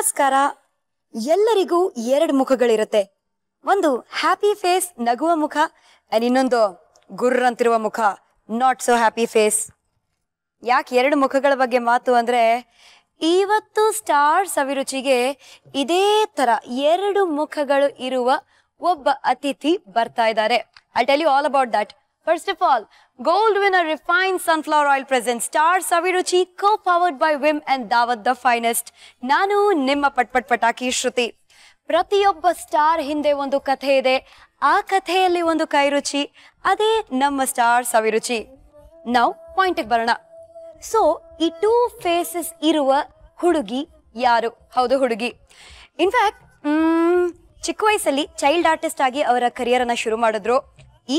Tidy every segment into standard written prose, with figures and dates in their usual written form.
ನಮಸ್ಕಾರ. ಎಲ್ಲರಿಗೂ ಎರಡು ಮುಖಗಳಿರುತ್ತೆ. ಒಂದು ಹ್ಯಾಪಿ ಫೇಸ್, ನಗುವ ಮುಖ, ಇನ್ನೊಂದು ಗುರ್ರ ಅಂತಿರುವ ಮುಖ, ನಾಟ್ ಸೋ ಹ್ಯಾಪಿ ಫೇಸ್. ಯಾಕೆ ಎರಡು ಮುಖಗಳ ಬಗ್ಗೆ ಮಾತು ಅಂದ್ರೆ, ಇವತ್ತು ಸ್ಟಾರ್ ಸವಿರುಚಿಗೆ ಇದೇ ತರ ಎರಡು ಮುಖಗಳು ಇರುವ ಒಬ್ಬ ಅತಿಥಿ ಬರ್ತಾ ಇದ್ದಾರೆ. I'll tell you all about that. First of all, Gold winner refined sunflower oil presents Star Saviruchi, co-powered by Vim and Daawat the Finest. ನಾನು ನಿಮ್ಮ ಪಟ್ ಪಟಾಕಿ ಶ್ರುತಿ. ಪ್ರತಿಯೊಬ್ಬ ಸ್ಟಾರ್ ಹಿಂದೆ ಒಂದು ಕಥೆ ಇದೆ. ಆ ಕಥೆಯಲ್ಲಿ ಒಂದು ಕೈರುಚಿ, ಅದೇ ನಮ್ಮ ಸ್ಟಾರ್ ಸವಿರುಚಿ. ನಾವು ಪಾಯಿಂಟಿಗೆ ಬರೋಣ. ಸೊ ಈ 2 ಫೇಸಸ್ ಇರುವ ಹುಡುಗಿ ಯಾರು? ಹೌದು, ಹುಡುಗಿ. ಇನ್ಫ್ಯಾಕ್ಟ್ ಚಿಕ್ಕ ವಯಸ್ಸಲ್ಲಿ ಚೈಲ್ಡ್ ಆರ್ಟಿಸ್ಟ್ ಆಗಿ ಅವರ ಕರಿಯರ್ ಅನ್ನ ಶುರು ಮಾಡಿದ್ರು.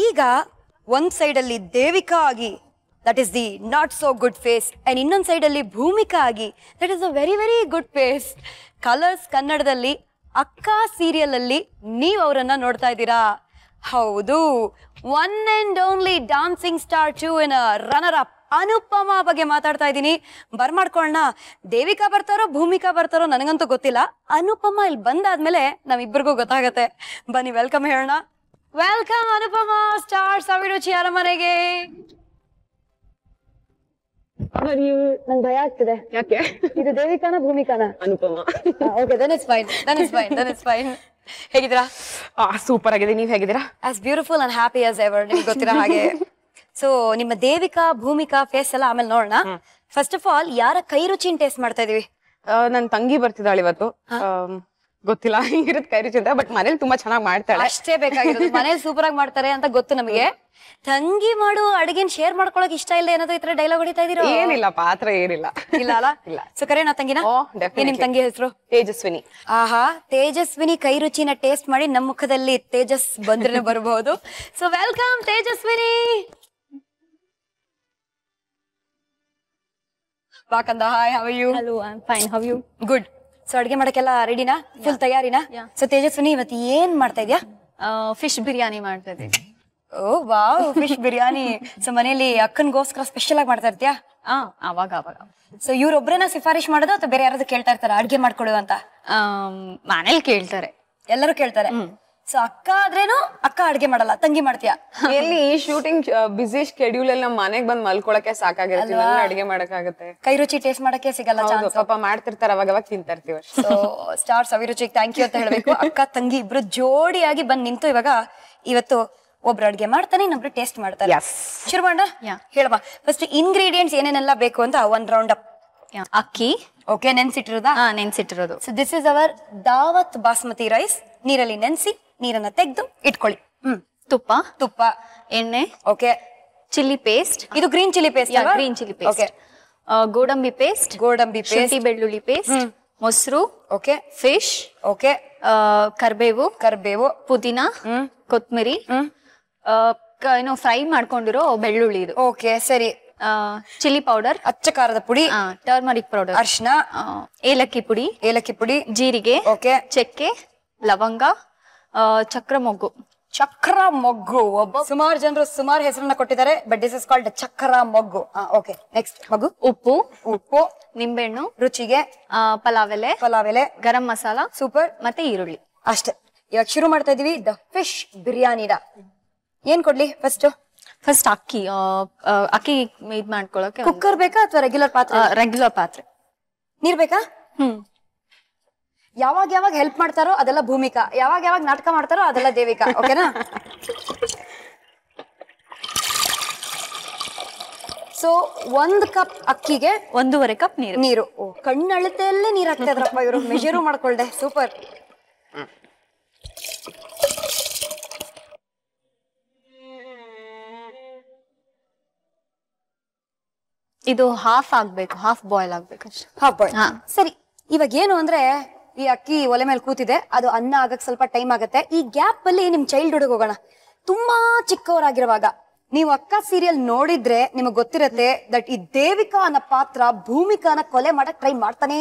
ಈಗ ಒಂದ್ ಸೈಡ್ ಅಲ್ಲಿ ದೇವಿಕಾ ಆಗಿ, that is the not so good face, and ಇನ್ನೊಂದ್ ಸೈಡ್ ಅಲ್ಲಿ ಭೂಮಿಕಾ ಆಗಿ, that is a very very good face. Colours ಕನ್ನಡದಲ್ಲಿ ಅಕ್ಕ ಸೀರಿಯಲ್ ಅಲ್ಲಿ ನೀವು ಅವರನ್ನ ನೋಡ್ತಾ ಇದ್ದೀರಾ. ಹೌದು, one and only dancing star 2 in runner up Anupama ಬಗ್ಗೆ ಮಾತಾಡ್ತಾ ಇದ್ದೀನಿ. ಬರ್ಮಾಡ್ಕೊಳ್ಳೋಣ. ದೇವಿಕಾ ಬರ್ತಾರೋ ಭೂಮಿಕಾ ಬರ್ತಾರೋ ನನಗಂತೂ ಗೊತ್ತಿಲ್ಲ. ಅನುಪಮಾ ಇಲ್ಲಿ ಬಂದಾದ್ಮೇಲೆ ನಮ್ಮಿಬ್ಬರಿಗೂ ಗೊತ್ತಾಗತ್ತೆ. ಬನ್ನಿ ವೆಲ್ಕಮ್ ಹೇಳೋಣ. ವೆಲ್ಕಮ್ ಅನುಪಮಾ, ಸ್ಟಾರ್ ಸವಿರುಚಿ ಅರಮನೆಗೆ. ನಂಗೆ ಭಯ ಆಗ್ತಿದೆ. ಯಾಕೆ? ಇದು ದೇವಿಕಾನ ಭೂಮಿಕಾನ? Anupama. Okay, then it's fine, then it's fine, then it's fine. ಹೇಗಿದ್ದೀರಾ? ಸೂಪರ್ ಆಗಿದೆ. ನೀವ್ ಹೇಗಿದ್ದೀರಾ? As beautiful and happy as ever, ನಿಮ್ಗೆ ಗೊತ್ತಿರೋ ಹಾಗೆ. ಸೊ ನಿಮ್ಮ ದೇವಿಕಾ ಭೂಮಿಕಾ ಫೇಸ್ ಎಲ್ಲ ಆಮೇಲೆ ನೋಡೋಣ. ಫಸ್ಟ್ ಆಫ್ ಆಲ್, ಯಾರ ಕೈ ರುಚಿನ ಟೇಸ್ಟ್ ಮಾಡ್ತಾ ಇದೀವಿ? ನನ್ ತಂಗಿ ಬರ್ತಿದ್ದಾಳೆ ಇವತ್ತು. ಗೊತ್ತಿಲ್ಲ ಹಿಂಗಿರುತ್ತೆ ಕೈ ರುಚಿ ಅಂತ, ಬಟ್ ಮನೇಲಿ ತುಂಬಾ ಚೆನ್ನಾಗಿ ಮಾಡ್ತಾಳೆ. ಅಷ್ಟೇ ಬೇಕಾಗಿರೋದು. ಮನೇಲಿ ಸೂಪರ್ ಆಗಿ ಮಾಡ್ತಾರೆ ಅಂತ ಗೊತ್ತು ನಮಗೆ. ತಂಗಿ ಮಾಡು ಅಡಿಗೆನ್ ಶೇರ್ ಮಾಡ್ಕೊಳಕ್ ಇಷ್ಟ ಇಲ್ಲ ಏನಾದ್ರು ಈ ತರ ಡೈಲಾಗ್ ಹೊಡಿತಾ ಇದೀರೋ? ಏನಿಲ್ಲ, ಪಾತ್ರ ಏನಿಲ್ಲ. ಇಲ್ಲ ಅಲ್ಲ? ಇಲ್ಲ. ಸೊ ಕರೆನಾ ತಂಗಿನ? ನಿಮ್ ತಂಗಿ ಹೆಸರು? ತೇಜಸ್ವಿನಿ. ಆಹಾ, ತೇಜಸ್ವಿನಿ ಕೈ ರುಚಿನ ಟೇಸ್ಟ್ ಮಾಡಿ ನಮ್ಮ ಮುಖದಲ್ಲಿ ತೇಜಸ್ ಬಂದ್ರೆ ಬರಬಹುದು. So welcome Tejaswini. ಬಾಕಂದ, hi, how are you? Hello, I'm fine. How are you? Good. So ಅಡ್ಗೆ ಮಾಡಕ್ಕೆಲ್ಲ ರೆಡಿನಾ? ಫುಲ್ ತಯಾರಿನಾ? ಸೊ ತೇಜಸ್ವಿನಿ, ಇವತ್ತು ಏನ್ ಮಾಡ್ತಾ ಇದ್ಯಾ? ಫಿಶ್ ಬಿರಿಯಾನಿ ಮಾಡ್ತಾ ಇದ್ದೀನಿ. ಓ ವಾವ್, ಫಿಶ್ ಬಿರಿಯಾನಿ. ಸೊ ಮನೇಲಿ ಅಕ್ಕನ್ಗೋಸ್ಕರ ಸ್ಪೆಷಲ್ ಆಗಿ ಮಾಡ್ತಾ ಇರ್ತೀಯಾ? ಅವಾಗ ಅವಾಗ. ಸೊ ಇವ್ರೊಬ್ರನ್ನ ಸಿಫಾರಿಶ್ ಮಾಡೋದು ಅಥವಾ ಬೇರೆ ಯಾರಾದ್ರೂ ಕೇಳ್ತಾ ಇರ್ತಾರ ಅಡ್ಗೆ ಮಾಡ್ಕೊಡು ಅಂತ? ಮನೇಲಿ ಕೇಳ್ತಾರೆ, ಎಲ್ಲರೂ ಕೇಳ್ತಾರೆ. ಸೊ ಅಕ್ಕ ಆದ್ರೇನು ಅಕ್ಕ ಅಡ್ಗೆ ಮಾಡಲ್ಲ, ತಂಗಿ ಮಾಡ್ತೀಯಾ? ಎಲ್ಲಿ ಈ ಶೂಟಿಂಗ್ ಬಿಸಿ ಶೆಡ್ಯೂಲ್ ಅಲ್ಲಿ ನಮ್ ಮನೆಗ್ ಬಂದ್ ಮಲ್ಕೊಳಕ್ಕೆ ಸಾಕಾಗಿರ್ತೀವಿ, ಅಡಿಗೆ ಮಾಡಕ್ಕಾಗತ್ತೆ. ಕೈ ರುಚಿ ಟೇಸ್ಟ್ ಮಾಡಕ್ಕೆ ಸಿಗಲ್ಲ ಚಾನ್ಸ್. ಪಾಪ ಮಾಡ್ತಿರ್ತಾರ, ಅವಾಗ ಅವಾಗ ತಿಂತಾ ಇರ್ತೀವಿ. ಸೊ ಸ್ಟಾರ್ ಸವಿರುಚಿಗೆ ಥ್ಯಾಂಕ್ ಯು ಅಂತ ಹೇಳ್ಬೇಕು. ಅಕ್ಕ ತಂಗಿ ಇಬ್ರು ಜೋಡಿಯಾಗಿ ಬಂದ್ ನಿಂತು ಇವಾಗ ಇವತ್ತು ಒಬ್ರು ಅಡ್ಗೆ ಮಾಡ್ತಾನೆ, ಇನ್ನೊಬ್ರು ಟೇಸ್ಟ್ ಮಾಡ್ತಾರೆ. ಶುರು ಮಾಡೋಣ. ಹೇಳಮ್ಮ ಫಸ್ಟ್ ಇಂಗ್ರೀಡಿಯೆಂಟ್ಸ್ ಏನೇನೆಲ್ಲ ಬೇಕು ಅಂತ ಒಂದ್ ರೌಂಡ್ ಅಪ್. ಅಕ್ಕಿ. ಓಕೆ, ನೆನ್ಸಿಟ್ಟಿರೋದಾ? ನೆನ್ಸಿಟ್ಟಿರೋದು. So this is our Daawat basmati rice. ನೀರಲ್ಲಿ ನೆನ್ಸಿ ನೀರನ್ನ ತೆಗೆದು ಇಟ್ಕೊಳ್ಳಿ. ತುಪ್ಪ, ತುಪ್ಪ, ಎಣ್ಣೆ, ಓಕೆ, ಚಿಲ್ಲಿ ಪೇಸ್ಟ್. ಇದು green chilli paste. Green chilli paste. ಗೋಡಂಬಿ ಪೇಸ್ಟ್, ಗೋಡಂಬಿ ಪೇಸ್ಟ್, ಬೆಳ್ಳುಳ್ಳಿ ಪೇಸ್ಟ್, ಮೊಸರು, ಓಕೆ, ಫಿಶ್, ಓಕೆ, ಕರ್ಬೇವು, ಪುದೀನ, ಕೊತ್ಮಿರಿ, ಏನೋ ಫ್ರೈ ಮಾಡ್ಕೊಂಡಿರೋ ಬೆಳ್ಳುಳ್ಳಿ ಇದು. ಓಕೆ, ಸರಿ. ಚಿಲ್ಲಿ ಪೌಡರ್, ಅಚ್ಚ ಖಾರದ ಪುಡಿ, ಟರ್ಮರಿಕ್ ಪೌಡರ್, ಅರ್ಶಿನ, ಏಲಕ್ಕಿ ಪುಡಿ, ಜೀರಿಗೆ, ಓಕೆ, ಚಕ್ಕೆ, ಲವಂಗ, ಚಕ್ರ ಮೊಗ್ಗು. ಚಕ್ರ ಮೊಗ್ಗು. ಸುಮಾರು ಜನರು ಸುಮಾರು ಹೆಸರನ್ನ ಕೊಟ್ಟಿದ್ದಾರೆ, ಬಟ್ ದಿಸ್ ಇಸ್ ಕಾಲ್ಡ್ ಚಕ್ರ ಮೊಗ್ಗು. ಓಕೆ, ನೆಕ್ಸ್ಟ್ ಮಗು. ಉಪ್ಪು, ನಿಂಬೆಹಣ್ಣು ರುಚಿಗೆ, ಪಲಾವ್ ಎಲೆ, ಗರಂ ಮಸಾಲ, ಸೂಪರ್, ಮತ್ತೆ ಈರುಳ್ಳಿ. ಅಷ್ಟೇ. ಇವಾಗ ಶುರು ಮಾಡ್ತಾ ಇದೀವಿ ದ ಫಿಶ್ ಬಿರಿಯಾನಿನ. ಏನ್ ಕೊಡ್ಲಿ ಫಸ್ಟ್ ಅಕ್ಕಿ ಇದ್ ಮಾಡ್ಕೊಳಕ್ಕೆ ಕುಕ್ಕರ್ ಬೇಕಾ ಅಥವಾ ರೆಗ್ಯುಲರ್ ಪಾತ್ರೆ? ರೆಗ್ಯುಲರ್ ಪಾತ್ರೆ. ನೀರ್ ಬೇಕಾ? ಯಾವಾಗ ಹೆಲ್ಪ್ ಮಾಡ್ತಾರೋ ಅದೆಲ್ಲ ಭೂಮಿಕಾ, ಯಾವಾಗ ನಾಟಕ ಮಾಡ್ತಾರೋ ಅದೆಲ್ಲ ದೇವಿಕಾ. ಓಕೆನಾ? ಸೊ 1 ಕಪ್ ಅಕ್ಕಿಗೆ 1.5 ಕಪ್ ನೀರು. ಕಣ್ಣಳತೆಯಲ್ಲೇ ನೀರ್ ಹಾಕ್ತಾ ಇದ್ರಪ್ಪ ಇವರು, ಮೆಜರು ಮಾಡ್ಕೊಳ್ದೆ. ಸೂಪರ್. ಇದು ಹಾಫ್ ಆಗ್ಬೇಕು, ಹಾಫ್ ಬಾಯ್ಲ್ ಆಗ್ಬೇಕು ಅಷ್ಟೇ. Half boil. ಸರಿ. ಇವಾಗ ಏನು ಅಂದ್ರೆ, ಈ ಅಕ್ಕಿ ಒಲೆ ಮೇಲೆ ಕೂತಿದೆ, ಅದು ಅನ್ನ ಆಗಕ್ ಸ್ವಲ್ಪ ಟೈಮ್ ಆಗುತ್ತೆ. ಈ ಗ್ಯಾಪ್ ಅಲ್ಲಿ ನಿಮ್ ಚೈಲ್ಡ್ಹುಡ್ ಹೋಗೋಣ. ತುಂಬಾ ಚಿಕ್ಕವರಾಗಿರುವಾಗ ನೀವು ಅಕ್ಕ ಸೀರಿಯಲ್ ನೋಡಿದ್ರೆ ನಿಮಗ್ ಗೊತ್ತಿರತ್ತೆ ದಟ್ ಈ ದೇವಿಕಾ ಅನ್ನೋ ಪಾತ್ರ ಭೂಮಿಕಾನ ಕೊಲೆ ಮಾಡಕ್ ಟ್ರೈ ಮಾಡ್ತಾನೇ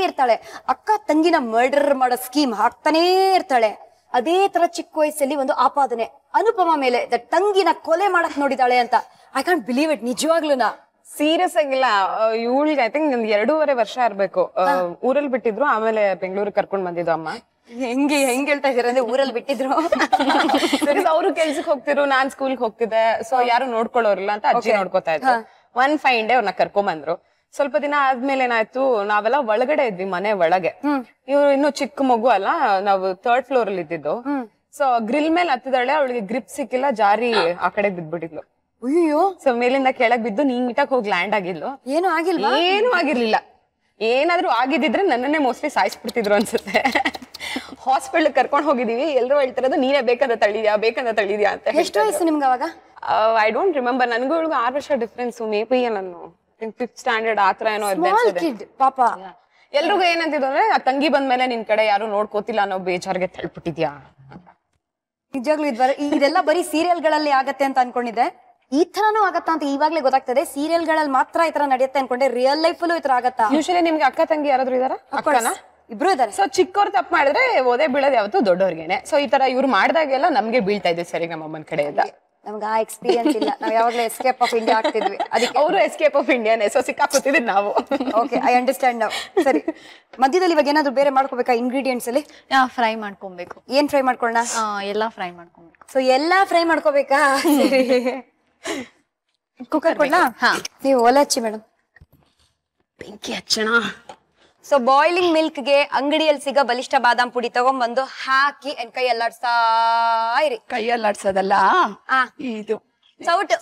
ಇರ್ತಾಳೆ. ಅಕ್ಕ ತಂಗಿನ ಮರ್ಡರ್ ಮಾಡೋ ಸ್ಕೀಮ್ ಹಾಕ್ತಾನೇ ಇರ್ತಾಳೆ. ಅದೇ ತರ ಚಿಕ್ಕ ವಯಸ್ಸಲ್ಲಿ ಒಂದು ಆಪಾದನೆ ಅನುಪಮಾ ಮೇಲೆ, ದಟ್ ತಂಗಿನ ಕೊಲೆ ಮಾಡಕ್ ನೋಡಿದಾಳೆ ಅಂತ. I can't believe it. ನಿಜವಾಗ್ಲೂನಾ? ಸೀರಿಯಸ್ ಆಗಿಲ್ಲ. ಇವಳಿಗೆ ಐ ಥಿಂಕ್ ಒಂದ್ 2.5 ವರ್ಷ ಇರ್ಬೇಕು. ಊರಲ್ಲಿ ಬಿಟ್ಟಿದ್ರು, ಆಮೇಲೆ ಬೆಂಗಳೂರಿಗೆ ಕರ್ಕೊಂಡ್ ಬಂದಿದ್ದು ಅಮ್ಮ. ಹೆಂಗ್ ಹೇಳ್ತಾ ಇದೀರ ಅಂದ್ರೆ ಊರಲ್ಲಿ ಬಿಟ್ಟಿದ್ರು. ಅವ್ರು ಕೆಲ್ಸಕ್ಕೆ ಹೋಗ್ತಿರು, ನಾನ್ ಸ್ಕೂಲ್ಗೆ ಹೋಗ್ತಿದ್ದೆ. ಸೊ ಯಾರು ನೋಡ್ಕೊಳ್ಳೋರಿಲ್ಲ ಅಂತ ಅಜ್ಜಿ ನೋಡ್ಕೋತಾ ಇದ್ರು. ಒನ್ ಫೈನ್ ಡೇ ಅವ್ರನ್ನ ಕರ್ಕೊಂಡ್ ಬಂದ್ರು. ಸ್ವಲ್ಪ ದಿನ ಆದ್ಮೇಲೆ ಏನಾಯ್ತು, ನಾವೆಲ್ಲ ಒಳಗಡೆ ಇದ್ವಿ, ಮನೆ ಒಳಗೆ. ಇವ್ರು ಇನ್ನು ಚಿಕ್ಕ ಮಗು ಅಲ್ಲ, ನಾವು 3rd ಫ್ಲೋರ್ ಅಲ್ಲಿ ಇದ್ದಿದ್ದು. ಸೊ ಗ್ರಿಲ್ ಮೇಲೆ ಹತ್ತಿದಾಳೆ, ಅವಳಿಗೆ ಗ್ರಿಪ್ ಸಿಕ್ಕಿಲ್ಲ, ಜಾರಿ ಆ ಕಡೆ ಬಿದ್ಬಿಟ್ಟಿದ್ಲು. ಅಯ್ಯೋ. ಸೊ ಮೇಲಿಂದ ಕೆಳಗ್ ಬಿದ್ದು ನೀಟಾಗಿ ಹೋಗಿ ಲ್ಯಾಂಡ್ ಆಗಿದ್ಲು. ಏನು ಆಗಿಲ್ವಾ? ಏನು ಆಗಿರ್ಲಿಲ್ಲ. ಏನಾದ್ರು ಆಗಿದ್ದಿದ್ರೆ ನನ್ನನ್ನೇ ಮೋಸ್ಟ್ಲಿ ಸಾಯಿಸ್ಬಿಡ್ತಿದ್ರು ಅನ್ಸುತ್ತೆ. ಹಾಸ್ಪಿಟಲ್ ಕರ್ಕೊಂಡ್ ಹೋಗಿದೀವಿ, ಎಲ್ರು ಹೇಳ್ತಿರೋದು ನೀನೇ ಬೇಕಂತ ತಳಿದ್ಯಾ ಅಂತ. ಎಷ್ಟು ವಯಸ್ಸು ನಿಮ್ಗೆ ಅವಾಗ? I don't remember. ನನ್ಗೂ 6 ವರ್ಷ ಡಿಫ್ರೆನ್ಸ್. ಮೇ ಬಿ ನಾನು 5th ಸ್ಟ್ಯಾಂಡರ್ಡ್ ಆತರ ಏನೋ ಪಾಪ. ಎಲ್ರಿಗೂ ಏನಂತಿದ್ರು ಅಂದ್ರೆ, ಆ ತಂಗಿ ಬಂದ್ಮೇಲೆ ನಿನ್ ಕಡೆ ಯಾರು ನೋಡ್ಕೋತಿಲ್ಲ ಅನ್ನೋ ಬೇಜಾರ್ಗೆ ತಳ್ಬಿಟ್ಟಿದ್ಯಾ. ನಿಜವಾಗ್ಲೂ ಇದೆಲ್ಲ ಬರೀ ಸೀರಿಯಲ್ ಗಳಲ್ಲಿ ಆಗತ್ತೆ ಅಂತ ಅನ್ಕೊಂಡಿದ್ದೆ. ಈ ತರನೂ ಆಗತ್ತಾ ಅಂತ ಇವಾಗ್ಲೇ ಗೊತ್ತಾಗ್ತದೆ. ಸೀರಿಯಲ್ ಗಳಲ್ಲಿ ಮಾತ್ರ ಈ ತರ ನಡೆಯುತ್ತೆ ಅನ್ಕೊಂಡೆ, ರಿಯಲ್ ಲೈಫ್ ಅಲ್ಲೂ ಈ ತರ ಆಗತ್ತಾ? ಯೂಶಲಿ ನಿಮ್ಗೆ ಅಕ್ಕ ತಂಗಿ ಯಾರಾದ್ರೂ ಇದಾರ? ಅಕ್ಕನ ಇಬ್ರು ಇದಾರೆ. ಸೊ ಚಿಕ್ಕವ್ರು ತಪ್ಪು ಮಾಡಿದ್ರೆ ಓದೇ ಬೀಳೋದು ಯಾವತ್ತು ದೊಡ್ಡವ್ರಿಗೇನೆ. ಸೊ ಈ ತರ ಇವ್ರು ಮಾಡಿದಾಗೆಲ್ಲ ನಮ್ಗೆ ಬೀಳ್ತಾ ಇದೆ ಸರಿ ನಮ್ಮ ಅಮ್ಮನ ಕಡೆಯಿಂದ. ನಮ್ಗೆ ಆ ಎಕ್ಸ್ಪೀರಿಯನ್ಸ್ ಇಲ್ಲ. ನಾವ್ ಯಾವಾಗ್ಲೂ ಎಸ್ಕೇಪ್ ಆಫ್ ಇಂಡಿಯಾ ಆಗ್ತಿದ್ವಿ. ಅದಕ್ಕೆ ಅವರು ಎಸ್ಕೇಪ್ ಆಫ್ ಇಂಡಿಯಾನೇ. ಸೊ ಸಿಕ್ಕಾಕೋತಿದ್ವಿ ನಾವು. ಓಕೆ, ಐ ಅಂಡರ್ಸ್ಟ್ಯಾಂಡ್ ನಾವು. ಸರಿ, ಮಧ್ಯದಲ್ಲಿ ಇವಾಗ ಏನಾದ್ರು ಬೇರೆ ಮಾಡ್ಕೋಬೇಕಾ ಇಂಗ್ರೀಡಿಯೆಂಟ್ಸ್ ಅಲ್ಲಿ? ಫ್ರೈ ಮಾಡ್ಕೊಬೇಕು. ಏನ್ ಫ್ರೈ ಮಾಡ್ಕೊಳ್ಳೋಣ? ಎಲ್ಲಾ ಫ್ರೈ ಮಾಡ್ಕೊಬೇಕು. ಸೊ ಎಲ್ಲಾ ಫ್ರೈ ಮಾಡ್ಕೋಬೇಕಾ? ಕುಕ್ಕರ್ ಕೊಡ್ಲಾ? ನೀವು ಒಲೆ ಹಚ್ಚಿ ಮೇಡಮ್. ಬೆಂಕಿ ಹಚ್ಚೋಣ. ಸೊ ಬಾಯ್ಲಿಂಗ್ ಮಿಲ್ಕ್ ಗೆ ಅಂಗಡಿಯಲ್ಲಿ ಸಿಗೋ ಬಲಿಷ್ಠ ಬಾದಾಮ್ ಪುಡಿ ತಗೊಂಡ್ಬಂದು ಹಾಕಿ ಕೈ ಎಲ್ಲಾಡ್ಸಾ ಇರಿ. ಕೈ ಅಲ್ಲಾಡ್ಸೋದಲ್ಲ, ಇದು ಸೌಟ್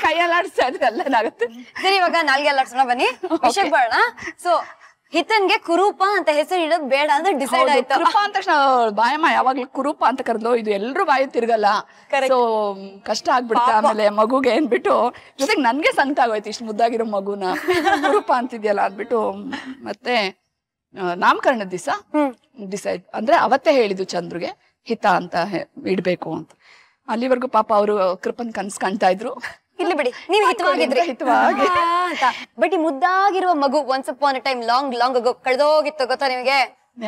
ಕೈ ಅಲ್ಲಾಡ್ಸ್ತಾ ಇದ್ರೆ ಅಲ್ಲೇನಾಗುತ್ತೆ. ಸರಿ, ಇವಾಗ ನಾಲ್ಗೆ ಅಲ್ಲಾಡ್ಸೋಣ ಬನ್ನಿ, ವಿಷಯಕ್ಕೆ ಬರೋಣ. ಸೊ ಹಿತನ್ಗೆ ಕುರೂಪ ಅಂತ ಹೆಸರು ಇಡೋದು ಬೇಡ ಅಂತ ಡಿಸೈಡ್ ಆಯ್ತು. ಕುರುಪ ಅಂತ ತಕ್ಷಣ ಬಾಯಮ್ಮ ಯಾವಾಗ್ಲೂ ಕುರೂಪ ಅಂತ ಕರೆದ್ಲು. ಇದು ಎಲ್ರು ಬಾಯಿ ತಿರ್ಗಲ್ಲ, ಸೊ ಕಷ್ಟ ಆಗ್ಬಿಡುತ್ತೆ. ಆಮೇಲೆ ಮಗುಗೆ ಏನ್ಬಿಟ್ಟು ಜೊತೆಗೆ ನನ್ಗೆ ಸಂಕಟ ಆಗೋಯ್ತು, ಇಷ್ಟು ಮುದ್ದಾಗಿರೋ ಮಗುನ ಕುರೂಪ ಅಂತಿದ್ಯಲ್ಲ ಅಂದ್ಬಿಟ್ಟು. ಮತ್ತೆ ನಾಮಕರಣದ ದಿವಸ ಡಿಸೈಡ್ ಅಂದ್ರೆ ಅವತ್ತೇ ಹೇಳಿದ್ದು ಚಂದ್ರುಗೆ ಹಿತ ಅಂತ ಇಡ್ಬೇಕು ಅಂತ. ಅಲ್ಲಿವರೆಗೂ ಪಾಪ ಅವರು ಕೃಪನ್ ಕನ್ಸ್ ಕಾಣ್ತಾ ಇದ್ರು. ಇಲ್ಲಿ ಬಿಡಿ, ನೀವು ಹಿತವಾಗಿದ್ರಿ. ಬಟ್ ಈ ಮುದ್ದಾಗಿರುವ ಮಗು once upon a time long ago ಕಳೆದೋಗಿತ್ತು, ಗೊತ್ತಾ ನಿಮಗೆ?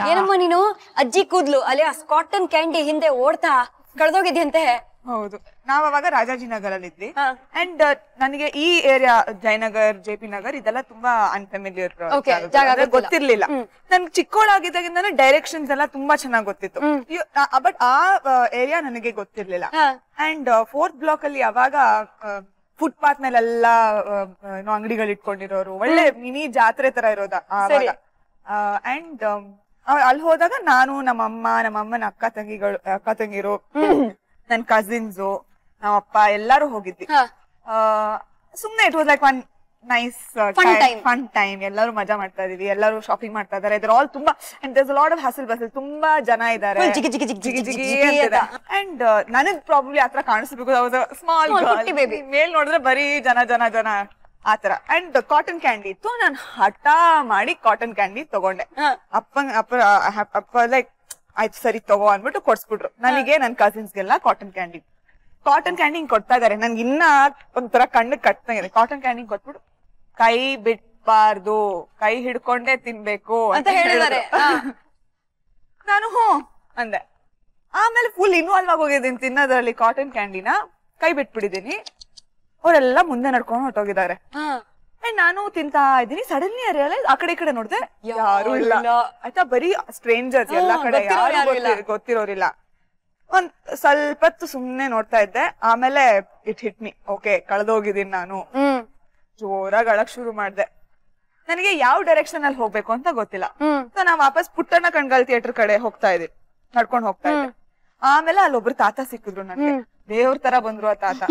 ಏನಮ್ಮ ನೀನು ಅಜ್ಜಿ ಕೂದ್ಲು ಅಲ್ಲಿ ಕಾಟನ್ ಕ್ಯಾಂಡಿ ಹಿಂದೆ ಓಡ್ತಾ ಕಳೆದೋಗಿದ್ಯಂತೆ. ಹೌದು, ನಾವ್ ಅವಾಗ ರಾಜಾಜಿನಗರಲ್ಲಿ ಇದ್ವಿ. ಅಂಡ್ ನನಗೆ ಈ ಏರಿಯಾ ಜಯನಗರ್, JP ನಗರ್ ಇದೆಲ್ಲ ತುಂಬಾ ಅನ್ಫೆಮಿಲಿಯರ್, ಗೊತ್ತಿರ್ಲಿಲ್ಲ. ನನ್ಗೆ ಚಿಕ್ಕವಳಾಗಿದ್ದಾಗಿಂದಾನೆ ಡೈರೆಕ್ಷನ್ಸ್ ಎಲ್ಲ ತುಂಬಾ ಚೆನ್ನಾಗಿ ಗೊತ್ತಿತ್ತು. ಬಟ್ ಆ ಏರಿಯಾ ನನಗೆ ಗೊತ್ತಿರ್ಲಿಲ್ಲ. ಅಂಡ್ 4th ಬ್ಲಾಕ್ ಅಲ್ಲಿ ಅವಾಗ ಫುಟ್ಪಾತ್ ಮೇಲೆಲ್ಲ ಅಂಗಡಿಗಳು ಇಟ್ಕೊಂಡಿರೋರು, ಒಳ್ಳೆ ಮಿನಿ ಜಾತ್ರೆ ತರ ಇರೋದ ಆವಾಗ. ಅಂಡ್ ಅಲ್ಲಿ ಹೋದಾಗ ನಾನು, ನಮ್ಮಮ್ಮನ ಅಕ್ಕ ತಂಗಿರು, ನನ್ ಕಸಿನ್ಸು, ನಮ್ಮಪ್ಪ ಎಲ್ಲಾರು ಹೋಗಿದ್ವಿ. ಸುಮ್ನೆ it was like one nice fun time. ಎಲ್ಲರೂ ಮಜಾ ಮಾಡ್ತಾ ಇದೀವಿ, ಎಲ್ಲರೂ ಶಾಪಿಂಗ್ ಮಾಡ್ತಾ ಇದಾರೆ. ಆಲ್ ತುಂಬಾ ಲಾಟ್ ಆಫ್ ಹಸಲ್ ಬಸಲ್, ತುಂಬಾ ಜನ ಇದಾರೆ. ಅಂಡ್ ನನಗ್ ಪ್ರಾಬ್ಲಿ ಆತರ ಕಾಣಿಸ್ಬೇಕು, ಸ್ಮಾಲ್ ಬೇಬಿ. ಮೇಲ್ ನೋಡಿದ್ರೆ ಬರೀ ಜನ ಆತರ. ಅಂಡ್ ಕಾಟನ್ ಕ್ಯಾಂಡಿ ಇತ್ತು. ನಾನು ಹಠ ಮಾಡಿ ಕಾಟನ್ ಕ್ಯಾಂಡಿ ತಗೊಂಡೆ. ಅಪ್ಪ ಲೈಕ್ ಆಯ್ತು ಸರಿ ತಗೋ ಅಂದ್ಬಿಟ್ಟು ಕೊಡ್ಸ್ಬಿಟ್ರು ನನಗೆ, ನನ್ ಕಸಿನ್ಸ್ಗೆಲ್ಲ ಕಾಟನ್ ಕ್ಯಾಂಡಿ ಹಿಂಗ್ ಕೊಡ್ತಾ ಇದಾರೆ. ನನ್ಗೆ ಇನ್ನ ಒಂಥರ ಕಣ್ಣು ಕಟ್ತಾ ಇದೆ. ಕಾಟನ್ ಕ್ಯಾಂಡಿ ಕೊಟ್ಬಿಟ್ಟು ಕೈ ಬಿಟ್ಬಾರ್ದು, ಕೈ ಹಿಡ್ಕೊಂಡೇ ತಿನ್ಬೇಕು ಅಂತ ಹೇಳಿದಾರೆ. ನಾನು ಹ್ಞೂ ಅಂದೆ. ಆಮೇಲೆ ಫುಲ್ ಇನ್ವಾಲ್ವ್ ಆಗೋಗಿದ್ದೀನಿ ತಿನ್ನೋದ್ರಲ್ಲಿ. ಕಾಟನ್ ಕ್ಯಾಂಡಿನ ಕೈ ಬಿಟ್ಬಿಟ್ಟಿದೀನಿ. ಅವರೆಲ್ಲ ಮುಂದೆ ನಡ್ಕೊಂಡು ಹೊಟ್ಟೋಗಿದ್ದಾರೆ. ನಾನು ತಿಂತಾ ಇದ್ದೀನಿ. ಸಡನ್ಲಿ ರಿಯಲೈಸ್ ಆ ಕಡೆ ಈ ಕಡೆ ನೋಡಿದೆ, ಯಾರು ಇಲ್ಲ ಆಯ್ತಾ, ಬರೀ ಸ್ಟ್ರೇಂಜರ್ಸ್ ಎಲ್ಲ ಕಡೆ, ಯಾರು ಗೊತ್ತಿರೋರಿಲ್ಲ. ಒಂದ್ ಸ್ವಲ್ಪ ಹೊತ್ತು ಸುಮ್ನೆ ನೋಡ್ತಾ ಇದ್ದೆ. ಆಮೇಲೆ ಇಟ್ ಹಿಟ್ ಮಿ, ಓಕೆ ಕಳೆದೋಗಿದ್ದೀನಿ ನಾನು. ಜೋರಾಗಿ ಅಳಕ್ ಶುರು ಮಾಡ್ದೆ. ನನಗೆ ಯಾವ ಡೈರೆಕ್ಷನ್ ಅಲ್ಲಿ ಹೋಗ್ಬೇಕು ಅಂತ ಗೊತ್ತಿಲ್ಲ. ಸೊ ನಾ ವಾಪಸ್ ಪುಟ್ಟಣ್ಣ ಕಣ್ಗಾಲ್ ಥಿಯೇಟರ್ ಕಡೆ ಹೋಗ್ತಾ ಇದ್ದೆ, ನಡ್ಕೊಂಡ್ ಹೋಗ್ತಾ ಇದ್ದೆ. ಆಮೇಲೆ ಅಲ್ಲೊಬ್ರು ತಾತ ಸಿಕ್ಕಿದ್ರು ನನಗೆ, ದೇವ್ರ ತರ ಬಂದ್ರು ಆ ತಾತ.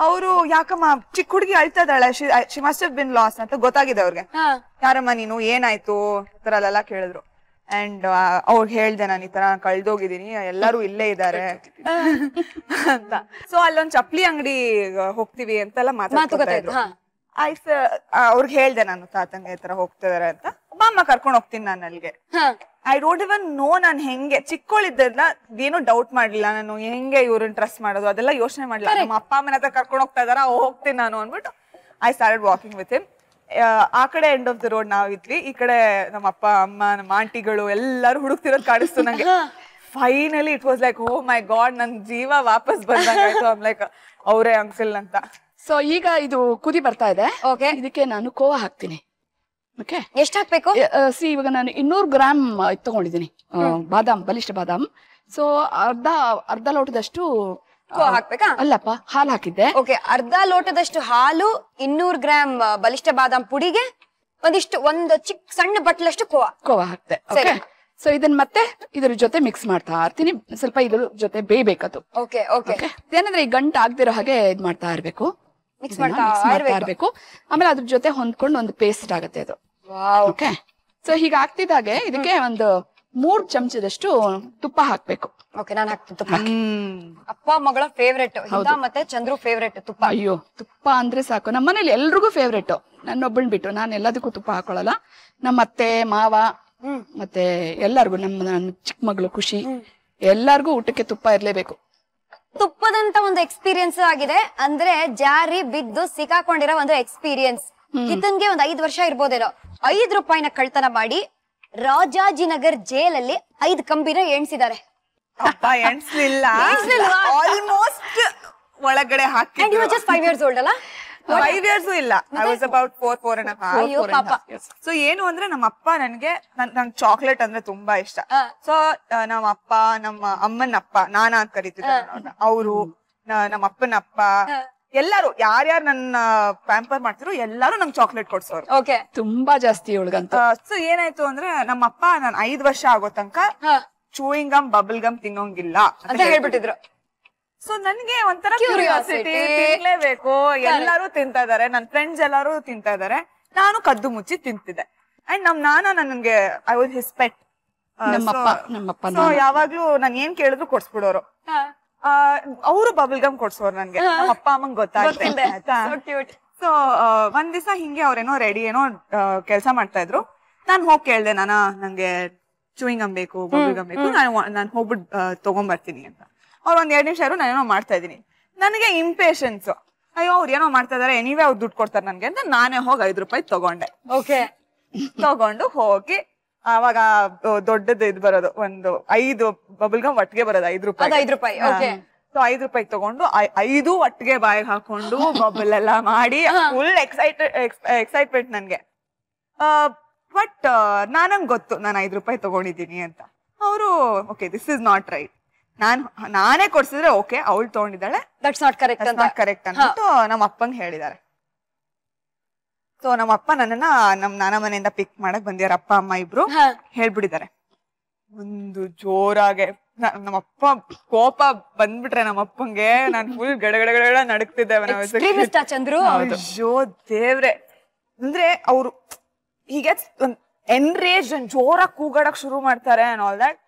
ಅವರು ಯಾಕಮ್ಮ ಚಿಕ್ಕ ಹುಡುಗಿ ಅಳ್ತಾ ಇದ್ದಾಳೆ, she must have been last ಅಂತ ಗೊತ್ತಾಗಿದೆ ಅವ್ರಿಗೆ. ಯಾರಮ್ಮ ನೀನು, ಏನಾಯ್ತು ತರ ಅಲ್ಲೆಲ್ಲ ಕೇಳಿದ್ರು. ಅಂಡ್ ಅವ್ರಿಗೆ ಹೇಳ್ದೆ, ನಾನು ಈ ತರ ಕಳ್ದೋಗಿದೀನಿ, ಎಲ್ಲಾರು ಇಲ್ಲೇ ಇದಾರೆ ಅಂತ. ಸೊ ಅಲ್ಲೊಂದ್ ಚಪ್ಲಿ ಅಂಗಡಿ ಹೋಗ್ತಿವಿ ಅಂತೆಲ್ಲ ಮಾತಾಡ್ತಾ ಇದ್ರು. ಅವ್ರಿಗೆ ಹೇಳ್ದೆ ನಾನು, ತಾತಂಗೆ ಈ ತರ ಹೋಗ್ತಿದಾರೆ ಅಂತ. ಅಮ್ಮ ಕರ್ಕೊಂಡ್ ಹೋಗ್ತೀನಿ ನಾನು ಅಲ್ಲಿಗೆ. ಐ ಡೋಂಟ್ ಇವನ್ ನೋ ನಾನು ಹೆಂಗೆ ಚಿಕ್ಕೋಳಿದ್ದ ಏನೋ ಡೌಟ್ ಮಾಡ್ಲಿಲ್ಲ ನಾನು, ಹೆಂಗೆ ಇವ್ರನ್ನ ಟ್ರಸ್ಟ್ ಮಾಡೋದು ಅದೆಲ್ಲ ಯೋಚನೆ ಮಾಡ್ಲಿಲ್ಲ. ನಮ್ಮ ಅಪ್ಪ ಅಮ್ಮನ ಹತ್ರ ಕರ್ಕೊಂಡ್ ಹೋಗ್ತಾ ಇದಾರ, ಹೋಗ್ತೀನಿ ನಾನು ಅನ್ಬಿಟ್ಟು I started walking with him. ಆ ಕಡೆ ಎಂಡ್ ಆಫ್ ದ ರೋಡ್ ನಾವಿದ್ವಿ, ಈ ಕಡೆ ನಮ್ಮ ಅಪ್ಪ ಅಮ್ಮ, ನಮ್ಮ ಆಂಟಿಗಳು ಎಲ್ಲಾರು ಹುಡುಕ್ತಿರೋದು ಕಾಣಿಸ್ತು ನಂಗೆ. Finally it was like, oh my God, ನನ್ ಜೀವ ವಾಪಸ್ ಬಂದಂಗಾಯ್ತು. ಐಮ್ ಲೈಕ್ ಅವರೇ ಅಂಕಲ್ ಅಂತ. ಸೊ ಈಗ ಇದು ಕುದಿ ಬರ್ತಾ ಇದೆ. ಓಕೆ. ಇದಕ್ಕೆ ನಾನು ಕೋವಾ ಹಾಕ್ತೀನಿ. ಓಕೆ, ಎಷ್ಟು ಹಾಕ್ಬೇಕು? ಇವಾಗ ನಾನು 200 ಗ್ರಾಮ್ ತಗೊಂಡಿದ್ದೀನಿ ಬಾದಾಮ್, ಬಲಿಷ್ಠ ಬಾದಾಮ್. ಸೊ ಅರ್ಧ ಲೋಟದಷ್ಟು ಕೋವಾ ಹಾಕ್ಬೇಕಾ? ಅಲ್ಲಪ್ಪ, ಹಾಲು ಹಾಕಿದ್ದೆ. ಓಕೆ, ಅರ್ಧ ಲೋಟದಷ್ಟು ಹಾಲು, 200 ಗ್ರಾಮ್ ಬಲಿಷ್ಠ ಬಾದಾಮ್ ಪುಡಿಗೆ ಒಂದು ಚಿಕ್ಕ ಸಣ್ಣ ಬಟ್ಲಷ್ಟು ಕೋವಾ ಹಾಕ್ತೆ. ಓಕೆ, ಸೊ ಇದನ್ನ ಮತ್ತೆ ಇದ್ರ ಜೊತೆ ಮಿಕ್ಸ್ ಮಾಡ್ತಾ ಇರ್ತೀನಿ. ಸ್ವಲ್ಪ ಇದ್ರ ಜೊತೆ ಬೇಯ್ಬೇಕದು. Okay okay. ಏನಂದ್ರೆ ಈ ಗಂಟು ಆಗ್ದಿರೋ ಹಾಗೆ ಇದ್ ಮಾಡ್ತಾ ಇರ್ಬೇಕು, ಮಿಕ್ಸ್ ಮಾಡ್ತಾ ಇರ್ಬೇಕು. ಆಮೇಲೆ ಅದ್ರ ಜೊತೆ ಹೊಂದ್ಕೊಂಡು ಒಂದು ಪೇಸ್ಟ್ ಆಗುತ್ತೆ ಅದು. ಓಕೆ, ಸೊ ಹೀಗೆ ಆಗ್ತಿದ್ದಾಗೆ ಇದಕ್ಕೆ ಒಂದು 3 ಚಮಚದಷ್ಟು ತುಪ್ಪ ಹಾಕ್ಬೇಕು. ಓಕೆ, ನಾನು ಹಾಕ್ತೀನಿ ತುಪ್ಪ. ಅಪ್ಪ ಮಗಳ ಫೇವ್ರೆಟ್, ಮತ್ತೆ ಚಂದ್ರು ಫೇವ್ರೆಟ್ ತುಪ್ಪ. ಅಯ್ಯೋ, ತುಪ್ಪ ಅಂದ್ರೆ ಸಾಕು. ನಮ್ಮ ಮನೇಲಿ ಎಲ್ರಿಗೂ ಫೇವ್ರೇಟ್, ನನ್ನೊಬ್ಬಳ್ ಬಿಟ್ಟು. ನಾನು ಎಲ್ಲದಕ್ಕೂ ತುಪ್ಪ ಹಾಕೊಳ್ಳಲ್ಲ. ನಮ್ಮ ಅತ್ತೆ ಮಾವ ಮತ್ತೆ ಎಲ್ಲಾರ್ಗು, ನನ್ನ ಚಿಕ್ಕ ಮಗಳು ಖುಷಿ, ಎಲ್ಲಾರ್ಗು ಊಟಕ್ಕೆ ತುಪ್ಪ ಇರ್ಲೇಬೇಕು. ತುಪ್ಪದಂತ ಒಂದು ಎಕ್ಸ್ಪೀರಿಯನ್ಸ್ ಆಗಿದೆ ಅಂದ್ರೆ ಜಾರಿ ಬಿದ್ದು ಸಿಕ್ಕಾಕೊಂಡಿರೋ ಒಂದು ಎಕ್ಸ್ಪೀರಿಯನ್ಸ್. ಇದನ್ಗೆ ಒಂದು 5 ವರ್ಷ ಇರ್ಬೋದೇನೋ. 5 ರೂಪಾಯಿನ ಕಳ್ತನ ಮಾಡಿ ರಾಜಾಜಿನಗರ್ ಜೈಲಲ್ಲಿ 5 ಕಂಬಿನ ಎಣ್ಸಿದ್ದಾರೆ. ಅಪ್ಪ ಎಣ್ಸ್ಲಿಲ್ಲ, ಆಲ್ಮೋಸ್ಟ್ ಒಳಗಡೆ ಹಾಕಿ. 5 years old ಅಲ್ಲ? 5 years ಇಲ್ಲ, ಐ ವಾಸ್ ಅಬೌಟ್ 4.5. ಅಯ್ಯೋ ಪಾಪ. ಸೊ ಏನು ಅಂದ್ರೆ ನಮ್ಮ ಅಪ್ಪ ನನ್ ಚಾಕ್ಲೇಟ್ ಅಂದ್ರೆ ತುಂಬಾ ಇಷ್ಟ. ಸೊ ನಮ್ಮ ಅಪ್ಪ, ನಮ್ಮ ಅಮ್ಮನಪ್ಪ, ನಾನ ಅಂತ ಕರಿತಿದ್ದೆ ಅವರು, ನಮ್ಮ ಅಪ್ಪನಪ್ಪ, ಎಲ್ಲಾರು ಯಾರ್ಯಾರು ನನ್ನ ಪ್ಯಾಂಪರ್ ಮಾಡ್ತಿರೋ ಎಲ್ಲಾರು ನಂಗೆ ಚಾಕ್ಲೇಟ್ ಕೊಡ್ಸೋರು. ಓಕೆ, ತುಂಬಾ ಜಾಸ್ತಿ ಒಳಗಂತ. ಸೊ ಏನಾಯ್ತು ಅಂದ್ರೆ ನಮ್ಮಪ್ಪ ನಾನ್ 5 ವರ್ಷ ಆಗೋ ತನಕ ಚೂಯಿಂಗ್ ಗಮ್, ಬಬಲ್ ಗಮ್ ತಿನ್ನೋಂಗಿಲ್ಲ ಅಂತ ಹೇಳ್ಬಿಟ್ಟಿದ್ರು. ಸೊ ನನ್ಗೆ ಒಂಥರ ಕ್ಯೂರಿಯಾಸಿಟಿ, ತಿನ್ಲೇಬೇಕು. ಎಲ್ಲಾರು ತಿಂತಾ ಇದಾರೆ, ನನ್ ಫ್ರೆಂಡ್ಸ್ ಎಲ್ಲಾರು ತಿಂತಾ ಇದಾರೆ, ನಾನು ಕದ್ದು ಮುಚ್ಚಿ ತಿಂತಿದ್ದೆ. ಅಂಡ್ ನಮ್ ನಾನ ನನ್ಗೆ I was his pet. So ಯಾವಾಗ್ಲೂ ನಾನ್ ಏನ್ ಕೇಳಿದ್ರು ಕೊಡ್ಸ್ಬಿಡೋರು. ಅವರು ಬಬಲ್ ಗಮ್ ಕೊಡ್ಸೋರು ನನ್ಗೆ, ನಮ್ಮ ಅಪ್ಪ ಅಮ್ಮಂಗ್ ಗೊತ್ತಾಗ್ತಿದೆ ಆಯ್ತಾ. ಸೊ ಒಂದ್ ದಿವಸ ಹಿಂಗೆ ಅವ್ರೇನೋ ರೆಡಿ ಏನೋ ಕೆಲ್ಸ ಮಾಡ್ತಾ ಇದ್ರು. ನಾನ್ ಹೋಗ್ ಕೇಳ್ದೆ, ನಂಗೆ ಚೂಯಿಂಗ್ ಗಮ್ ಬೇಕು, ಬಬಲ್ ಗಮ್ ಬೇಕು, ನಾನು ಹೋಗ್ಬಿಟ್ಟು ತಗೊಂಡ್ಬರ್ತೀನಿ ಅಂತ. ಅವ್ರು ಒಂದ್ 2 ನಿಮಿಷ ನಾನೇನೋ ಮಾಡ್ತಾ ಇದೀನಿ. ನನಗೆ ಇಂಪೇಷನ್ಸ್, ಅಯ್ಯೋ ಅವ್ರು ಏನೋ ಮಾಡ್ತಾ ಇದಾರೆ, ಎನಿವೇ ಅವ್ರು ದುಡ್ಡು ಕೊಡ್ತಾರೆ ನನ್ಗೆ ಅಂತ ನಾನೇ ಹೋಗಿ 5 ರೂಪಾಯಿ ತಗೊಂಡೆ. ಓಕೆ, ತಗೊಂಡು ಹೋಗಿ ಅವಾಗ ದೊಡ್ಡದು ಇದು ಬರೋದು, ಒಂದು 5 ಬಬಲ್ ಗಮ್ ಒಟ್ಟಿಗೆ ಬರೋದು 5 ರೂಪಾಯಿ. 5 ರೂಪಾಯಿ. ಓಕೆ, ಸೊ 5 ರೂಪಾಯಿ ತಗೊಂಡು 5 ಒಟ್ಟಿಗೆ ಬಾಯಿಗೆ ಹಾಕೊಂಡು ಬಬಲ್ ಎಲ್ಲ ಮಾಡಿ ಫುಲ್ ಎಕ್ಸೈಟ್ಮೆಂಟ್ ನನ್ಗೆ. ಬಟ್ ನನಗ್ ಗೊತ್ತು ನಾನು 5 ರೂಪಾಯಿ ತಗೊಂಡಿದ್ದೀನಿ ಅಂತ. ಅವರು okay, this is not right, ನಾನೇ ಕೊಡ್ಸಿದ್ರೆ ಓಕೆ, ಅವಳು ತಗೊಂಡಿದ್ದಾಳೆ, ದಟ್ಸ್ ನಾಟ್ ಕರೆಕ್ಟ್ ಅಂತ ಕರೆಕ್ಟ್ ಅಂದ್ಬಿಟ್ಟು ನಮ್ಮ ಅಪ್ಪಂಗೆ ಹೇಳಿದ್ದಾರೆ. ಸೊ ನಮ್ಮ ಅಪ್ಪ ನನ್ನನ್ನ ನಮ್ ನಾನ ಮನೆಯಿಂದ ಪಿಕ್ ಮಾಡಕ್ ಬಂದಿದ್ದಾರೆ, ಅಪ್ಪ ಅಮ್ಮ ಇಬ್ರು ಹೇಳ್ಬಿಟ್ಟಿದ್ದಾರೆ. ಒಂದು ಜೋರಾಗೆ ನಮ್ಮಪ್ಪ ಕೋಪ ಬಂದ್ಬಿಟ್ರೆ ನಮ್ಮಪ್ಪಂಗೆ ನಾನು ಫುಲ್ ಗಡಗಡಗಡ ನಡಕ್ತಿದ್ದೆ. ಚಂದ್ರು, ಅಯ್ಯೋ ದೇವ್ರೆ, ಅಂದ್ರೆ ಅವ್ರು ಹೀಗೆ ಎನ್ರೇಜ್ ಜೋರಾಗಿ ಕೂಗಾಡಕ್ ಶುರು ಮಾಡ್ತಾರೆ ಅಂಡ್ ಆಲ್ ದಟ್.